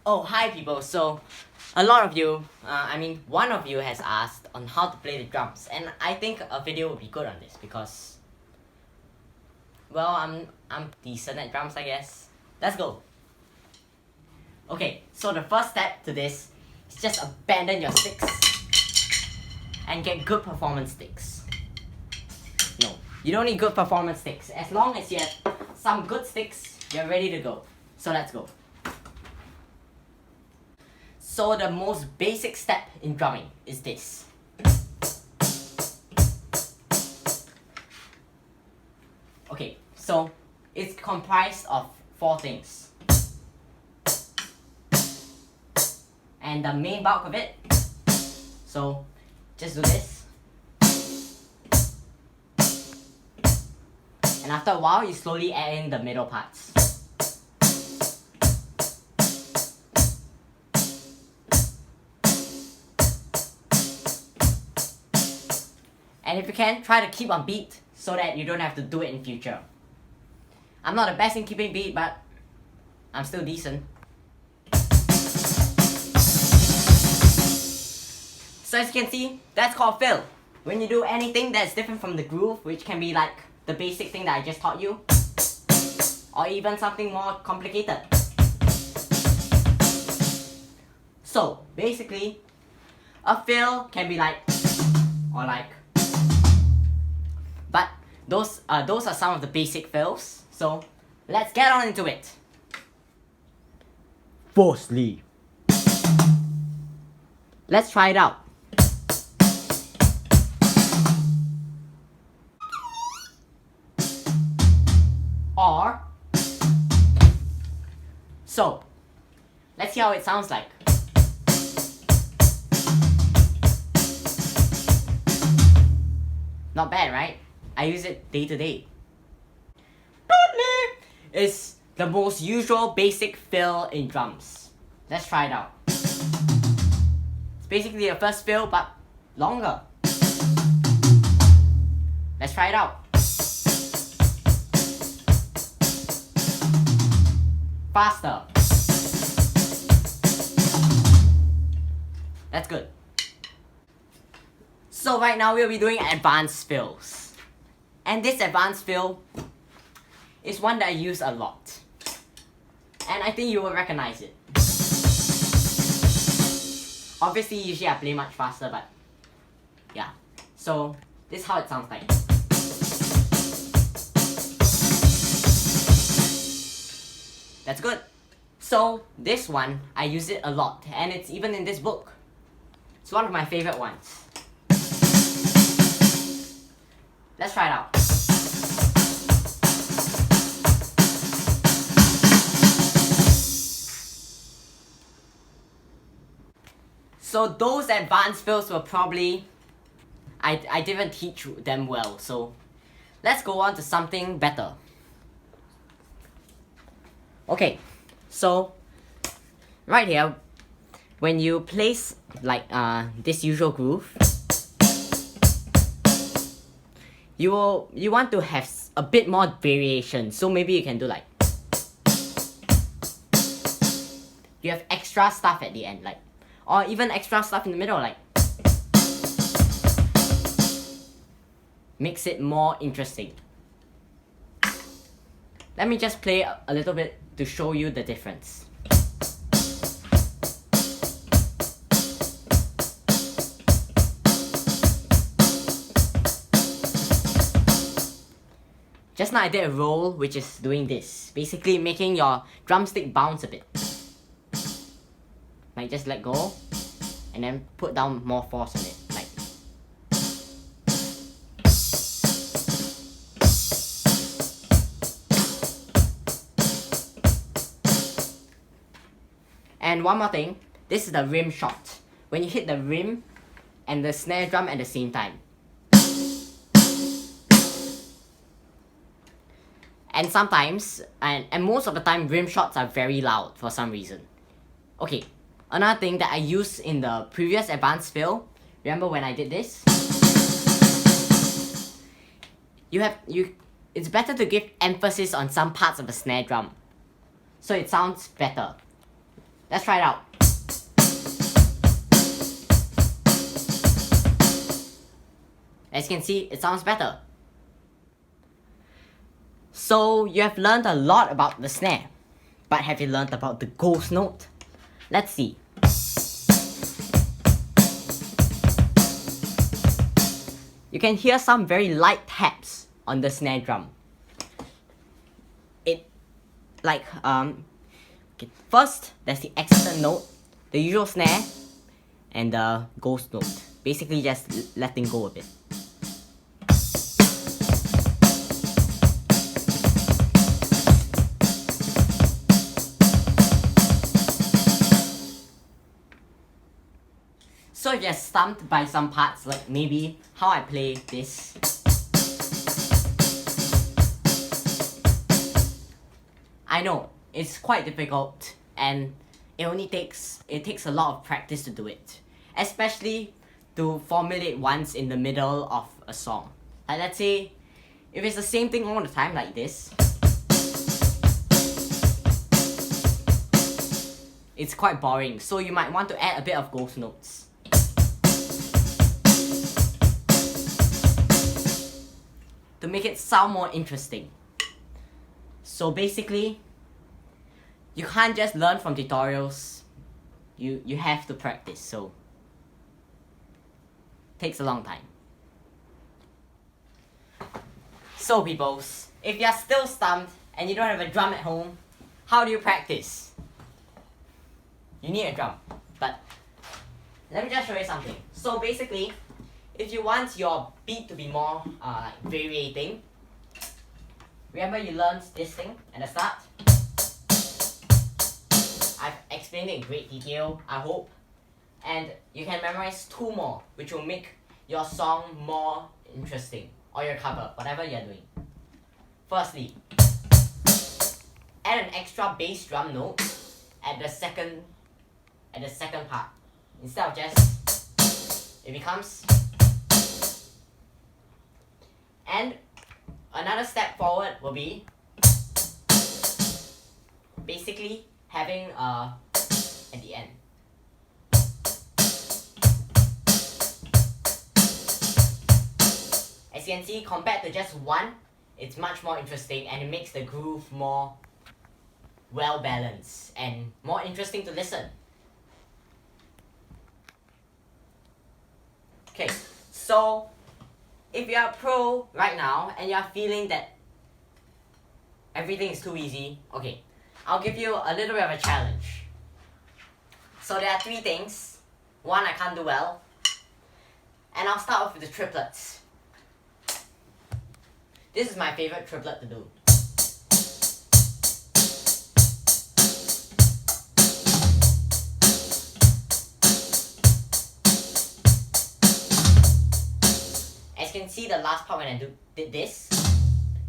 Oh, hi people. So, a lot of you, one of you has asked on how to play the drums, and I think a video would be good on this because, well, I'm decent at drums, I guess. Let's go. Okay, so the first step to this is just abandon your sticks and get good performance sticks. No, you don't need good performance sticks. As long as you have some good sticks, you're ready to go. So let's go. So the most basic step in drumming is this. Okay, so it's comprised of 4 things. And the main bulk of it, so just do this. And after a while, you slowly add in the middle parts. And if you can, try to keep on beat so that you don't have to do it in future. I'm not the best in keeping beat, but I'm still decent. So as you can see, that's called fill. When you do anything that's different from the groove, which can be like the basic thing that I just taught you, or even something more complicated. So basically, a fill can be like, or like, but those are some of the basic fills. So let's get on into it. Firstly, let's try it out. Or, so let's see how it sounds like. Not bad, right? I use it day to day. It's the most usual basic fill in drums. Let's try it out. It's basically a first fill but longer. Let's try it out. Faster. That's good. So right now we'll be doing advanced fills. And this advanced fill is one that I use a lot. And I think you will recognize it. Obviously, usually I play much faster, but yeah. So this is how it sounds like. That's good. So this one, I use it a lot, and it's even in this book. It's one of my favorite ones. Let's try it out. So those advanced fills were probably, I didn't teach them well, so let's go on to something better. Okay, so right here, when you place like this usual groove, you want to have a bit more variation. So maybe you can do like, you have extra stuff at the end, like, or even extra stuff in the middle, like, makes it more interesting. Let me just play a little bit to show you the difference. Just now I did a roll, which is doing this. Basically making your drumstick bounce a bit. Like just let go, and then put down more force on it. Like. And one more thing, this is the rim shot. When you hit the rim and the snare drum at the same time. And sometimes, and most of the time, rim shots are very loud for some reason. Okay, another thing that I used in the previous advanced fill, remember when I did this? It's better to give emphasis on some parts of the snare drum, so it sounds better. Let's try it out. As you can see, it sounds better. So you have learned a lot about the snare, but have you learned about the ghost note? Let's see. You can hear some very light taps on the snare drum. Okay, first there's the accent note, the usual snare, and the ghost note. Basically just letting go a bit. So if you're stumped by some parts, like maybe how I play this, I know it's quite difficult and it takes a lot of practice to do it, especially to formulate once in the middle of a song. Like let's say if it's the same thing all the time like this, it's quite boring, so you might want to add a bit of ghost notes. To make it sound more interesting. So basically, you can't just learn from tutorials. You have to practice, so takes a long time. So peoples, if you're still stumped and you don't have a drum at home, how do you practice? You need a drum, but let me just show you something. So basically, if you want your beat to be more variating, remember you learned this thing at the start? I've explained it in great detail, I hope. And you can memorize 2 more, which will make your song more interesting, or your cover, whatever you're doing. Firstly, add an extra bass drum note at the second part. Instead of just, it becomes. And another step forward will be basically having at the end. As you can see, compared to just one, it's much more interesting and it makes the groove more well balanced and more interesting to listen. Okay, so if you're a pro right now and you're feeling that everything is too easy, okay, I'll give you a little bit of a challenge. So there are 3 things. 1 I can't do well. And I'll start off with the triplets. This is my favorite triplet to do. As you can see, the last part when I did this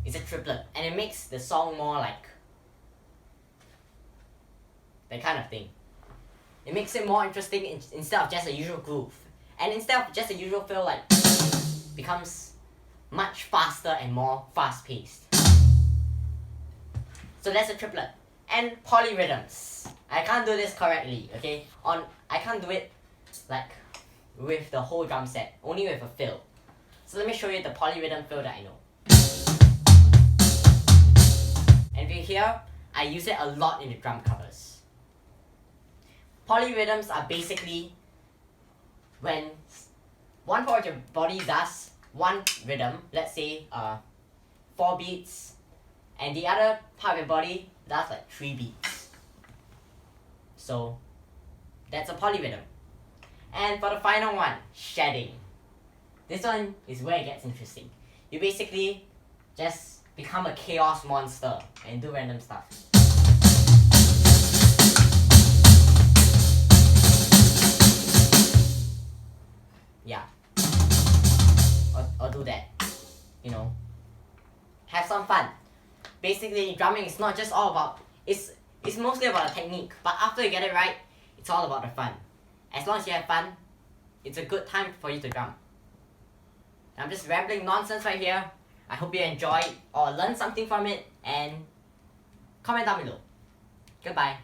is a triplet, and it makes the song more like that kind of thing. It makes it more interesting instead of just a usual groove. And instead of just a usual feel, like, becomes much faster and more fast-paced. So that's a triplet. And polyrhythms. I can't do this correctly, okay? I can't do it like with the whole drum set, only with a fill. So let me show you the polyrhythm fill that I know. And if you hear, I use it a lot in the drum covers. Polyrhythms are basically when one part of your body does one rhythm, let's say 4 beats, and the other part of your body does like 3 beats. So that's a polyrhythm. And for the final one, shedding. This one is where it gets interesting. You basically just become a chaos monster and do random stuff. Yeah. Or do that. You know. Have some fun. Basically, drumming is not just all about, it's mostly about the technique, but after you get it right, it's all about the fun. As long as you have fun, it's a good time for you to drum. I'm just rambling nonsense right here. I hope you enjoyed or learned something from it, and comment down below. Goodbye.